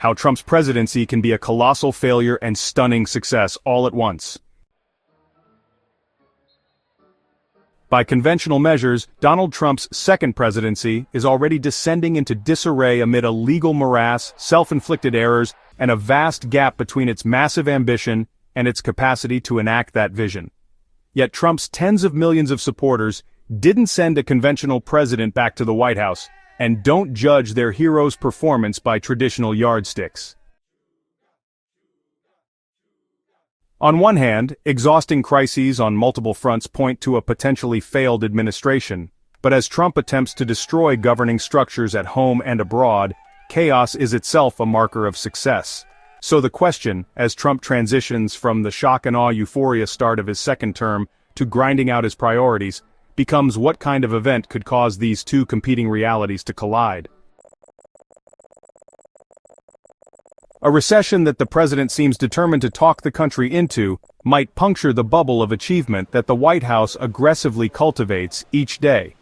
how Trump's presidency can be a colossal failure and stunning success all at once. By conventional measures, Donald Trump's second presidency is already descending into disarray amid a legal morass, self-inflicted errors, and a vast gap between its massive ambition and its capacity to enact that vision. Yet Trump's tens of millions of supporters didn't send a conventional president back to the White House, and don't judge their hero's performance by traditional yardsticks. On one hand, exhausting crises on multiple fronts point to a potentially failed administration, but as Trump attempts to destroy governing structures at home and abroad, chaos is itself a marker of success. So the question, as Trump transitions from the shock-and-awe euphoria start of his second term to grinding out his priorities, becomes what kind of event could cause these two competing realities to collide. A recession that the president seems determined to talk the country into might puncture the bubble of achievement that the White House aggressively cultivates each day.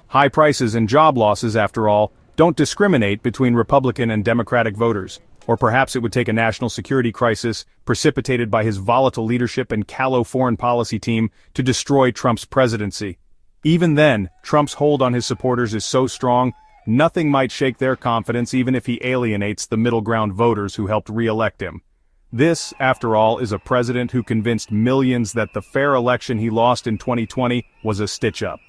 High prices and job losses, after all, don't discriminate between Republican and Democratic voters. Or perhaps it would take a national security crisis, precipitated by his volatile leadership and callow foreign policy team, to destroy Trump's presidency. Even then, Trump's hold on his supporters is so strong, nothing might shake their confidence even if he alienates the middle ground voters who helped re-elect him. This, after all, is a president who convinced millions that the fair election he lost in 2020 was a stitch-up.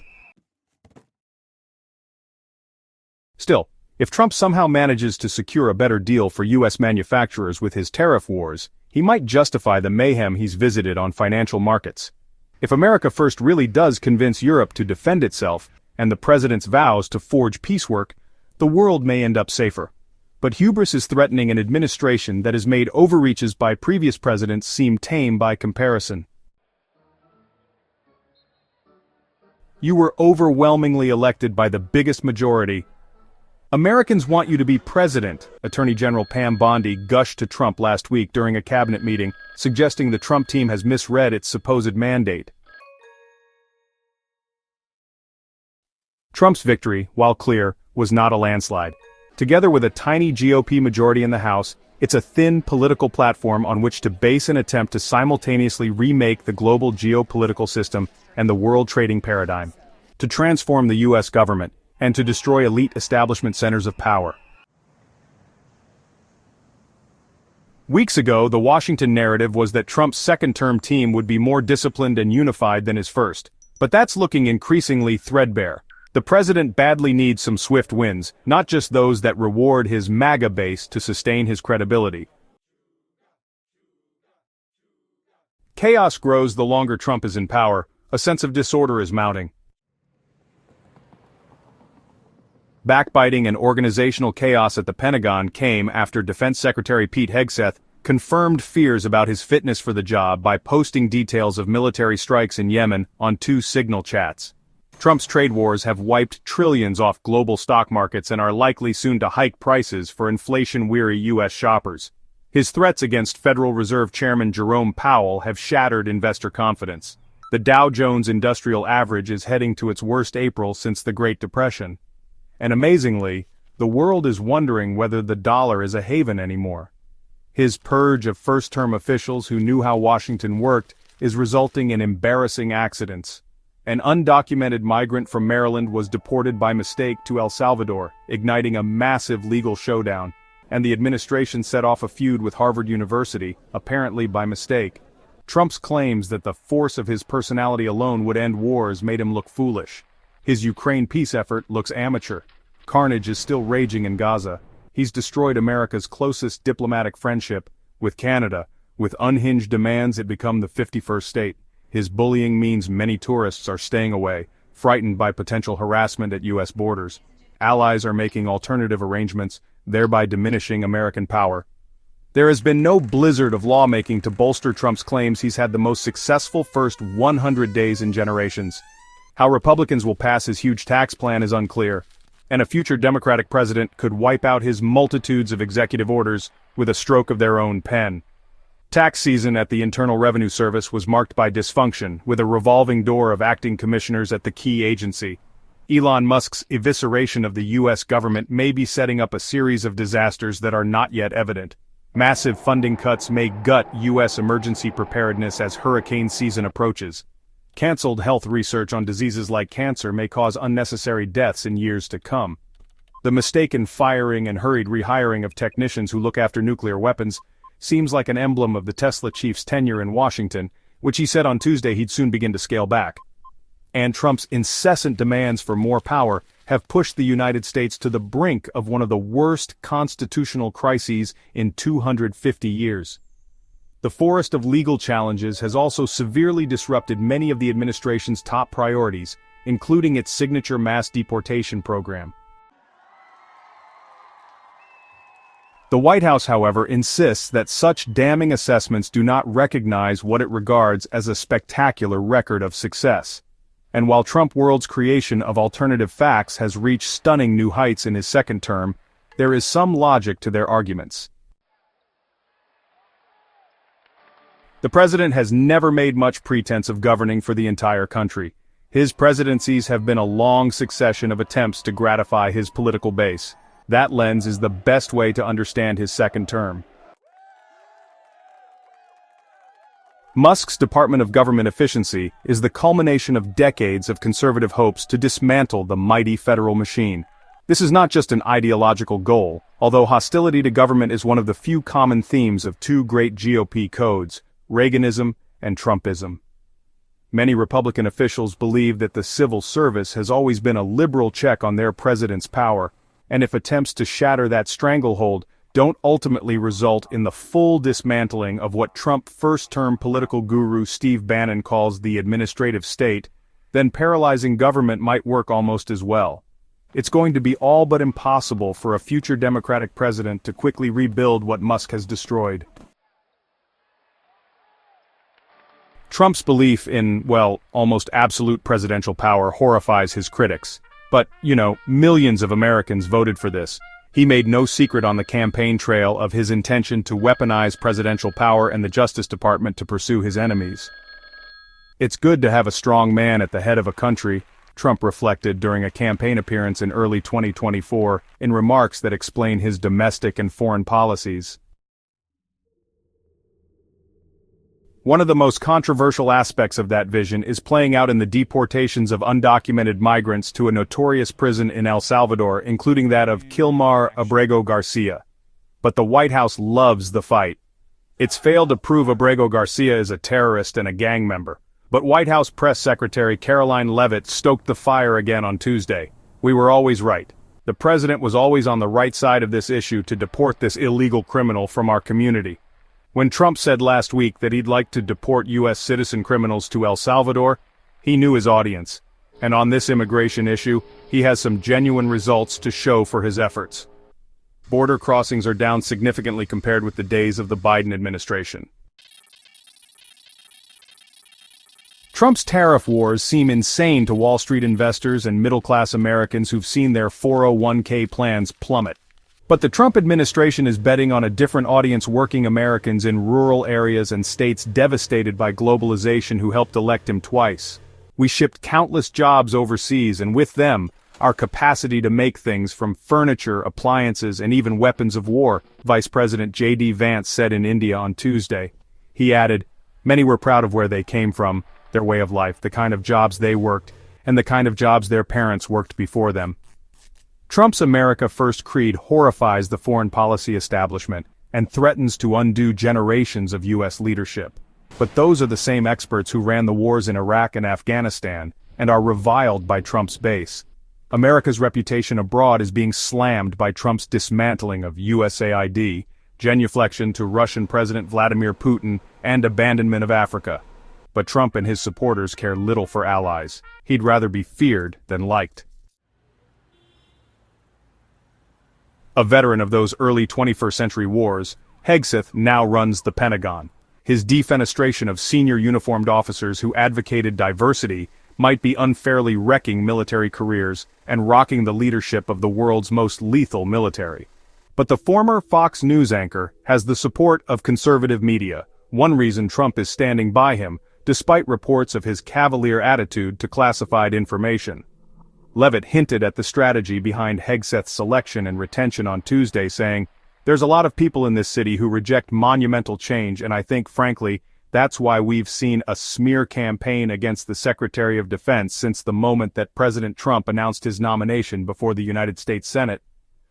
Still, if Trump somehow manages to secure a better deal for U.S. manufacturers with his tariff wars, he might justify the mayhem he's visited on financial markets. If America First really does convince Europe to defend itself, and the president's vows to forge peacework, the world may end up safer. But hubris is threatening an administration that has made overreaches by previous presidents seem tame by comparison. You were overwhelmingly elected by the biggest majority. Americans want you to be president, Attorney General Pam Bondi gushed to Trump last week during a cabinet meeting, suggesting the Trump team has misread its supposed mandate. Trump's victory, while clear, was not a landslide. Together with a tiny GOP majority in the House, it's a thin political platform on which to base an attempt to simultaneously remake the global geopolitical system and the world trading paradigm, to transform the U.S. government, and to destroy elite establishment centers of power. Weeks ago, the Washington narrative was that Trump's second-term team would be more disciplined and unified than his first. But that's looking increasingly threadbare. The president badly needs some swift wins, not just those that reward his MAGA base to sustain his credibility. Chaos grows the longer Trump is in power. A sense of disorder is mounting. Backbiting and organizational chaos at the Pentagon came after Defense Secretary Pete Hegseth confirmed fears about his fitness for the job by posting details of military strikes in Yemen on 2 Signal chats. Trump's trade wars have wiped trillions off global stock markets and are likely soon to hike prices for inflation-weary U.S. shoppers. His threats against Federal Reserve Chairman Jerome Powell have shattered investor confidence. The Dow Jones Industrial Average is heading to its worst April since the Great Depression. And amazingly, the world is wondering whether the dollar is a haven anymore. His purge of first-term officials who knew how Washington worked is resulting in embarrassing accidents. An undocumented migrant from Maryland was deported by mistake to El Salvador, igniting a massive legal showdown, and the administration set off a feud with Harvard University, apparently by mistake. Trump's claims that the force of his personality alone would end wars made him look foolish. His Ukraine peace effort looks amateur. Carnage is still raging in Gaza. He's destroyed America's closest diplomatic friendship, with Canada. With unhinged demands, it become the 51st state. His bullying means many tourists are staying away, frightened by potential harassment at U.S. borders. Allies are making alternative arrangements, thereby diminishing American power. There has been no blizzard of lawmaking to bolster Trump's claims he's had the most successful first 100 days in generations. How Republicans will pass his huge tax plan is unclear, and a future Democratic president could wipe out his multitudes of executive orders with a stroke of their own pen. Tax season at the Internal Revenue Service was marked by dysfunction, with a revolving door of acting commissioners at the key agency. Elon Musk's evisceration of the U.S. government may be setting up a series of disasters that are not yet evident. Massive funding cuts may gut U.S. emergency preparedness as hurricane season approaches. Cancelled health research on diseases like cancer may cause unnecessary deaths in years to come. The mistaken firing and hurried rehiring of technicians who look after nuclear weapons seems like an emblem of the Tesla chief's tenure in Washington, which he said on Tuesday he'd soon begin to scale back. And Trump's incessant demands for more power have pushed the United States to the brink of one of the worst constitutional crises in 250 years. The forest of legal challenges has also severely disrupted many of the administration's top priorities, including its signature mass deportation program. The White House, however, insists that such damning assessments do not recognize what it regards as a spectacular record of success. And while Trump World's creation of alternative facts has reached stunning new heights in his second term, there is some logic to their arguments. The president has never made much pretense of governing for the entire country. His presidencies have been a long succession of attempts to gratify his political base. That lens is the best way to understand his second term. Musk's Department of Government Efficiency is the culmination of decades of conservative hopes to dismantle the mighty federal machine. This is not just an ideological goal, although hostility to government is one of the few common themes of two great GOP codes, Reaganism and Trumpism. Many Republican officials believe that the civil service has always been a liberal check on their president's power, and if attempts to shatter that stranglehold don't ultimately result in the full dismantling of what Trump first-term political guru Steve Bannon calls the administrative state, then paralyzing government might work almost as well. It's going to be all but impossible for a future Democratic president to quickly rebuild what Musk has destroyed. Trump's belief in, well, almost absolute presidential power horrifies his critics. But, millions of Americans voted for this. He made no secret on the campaign trail of his intention to weaponize presidential power and the Justice Department to pursue his enemies. It's good to have a strong man at the head of a country, Trump reflected during a campaign appearance in early 2024 in remarks that explain his domestic and foreign policies. One of the most controversial aspects of that vision is playing out in the deportations of undocumented migrants to a notorious prison in El Salvador, including that of Kilmar Abrego Garcia. But the White House loves the fight. It's failed to prove Abrego Garcia is a terrorist and a gang member. But White House Press Secretary Caroline Leavitt stoked the fire again on Tuesday. We were always right. The president was always on the right side of this issue to deport this illegal criminal from our community. When Trump said last week that he'd like to deport U.S. citizen criminals to El Salvador, he knew his audience. And on this immigration issue, he has some genuine results to show for his efforts. Border crossings are down significantly compared with the days of the Biden administration. Trump's tariff wars seem insane to Wall Street investors and middle-class Americans who've seen their 401k plans plummet. But the Trump administration is betting on a different audience: working Americans in rural areas and states devastated by globalization who helped elect him twice. We shipped countless jobs overseas, and with them, our capacity to make things from furniture, appliances, and even weapons of war, Vice President J.D. Vance said in India on Tuesday. He added, "Many were proud of where they came from, their way of life, the kind of jobs they worked, and the kind of jobs their parents worked before them." Trump's America First creed horrifies the foreign policy establishment and threatens to undo generations of U.S. leadership. But those are the same experts who ran the wars in Iraq and Afghanistan and are reviled by Trump's base. America's reputation abroad is being slammed by Trump's dismantling of USAID, genuflection to Russian President Vladimir Putin, and abandonment of Africa. But Trump and his supporters care little for allies. He'd rather be feared than liked. A veteran of those early 21st century wars, Hegseth now runs the Pentagon. His defenestration of senior uniformed officers who advocated diversity might be unfairly wrecking military careers and rocking the leadership of the world's most lethal military. But the former Fox News anchor has the support of conservative media, one reason Trump is standing by him, despite reports of his cavalier attitude to classified information. Leavitt hinted at the strategy behind Hegseth's selection and retention on Tuesday, saying, "There's a lot of people in this city who reject monumental change, and I think, frankly, that's why we've seen a smear campaign against the Secretary of Defense since the moment that President Trump announced his nomination before the United States Senate."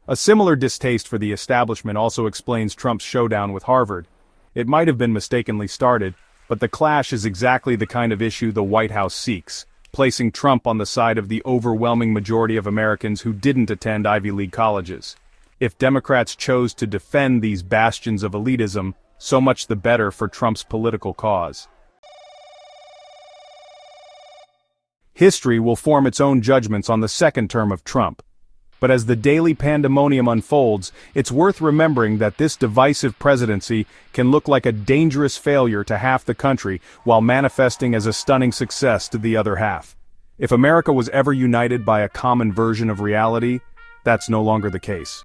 A similar distaste for the establishment also explains Trump's showdown with Harvard. It might have been mistakenly started, but the clash is exactly the kind of issue the White House seeks, placing Trump on the side of the overwhelming majority of Americans who didn't attend Ivy League colleges. If Democrats chose to defend these bastions of elitism, so much the better for Trump's political cause. History will form its own judgments on the second term of Trump. But as the daily pandemonium unfolds, it's worth remembering that this divisive presidency can look like a dangerous failure to half the country while manifesting as a stunning success to the other half. If America was ever united by a common version of reality, that's no longer the case.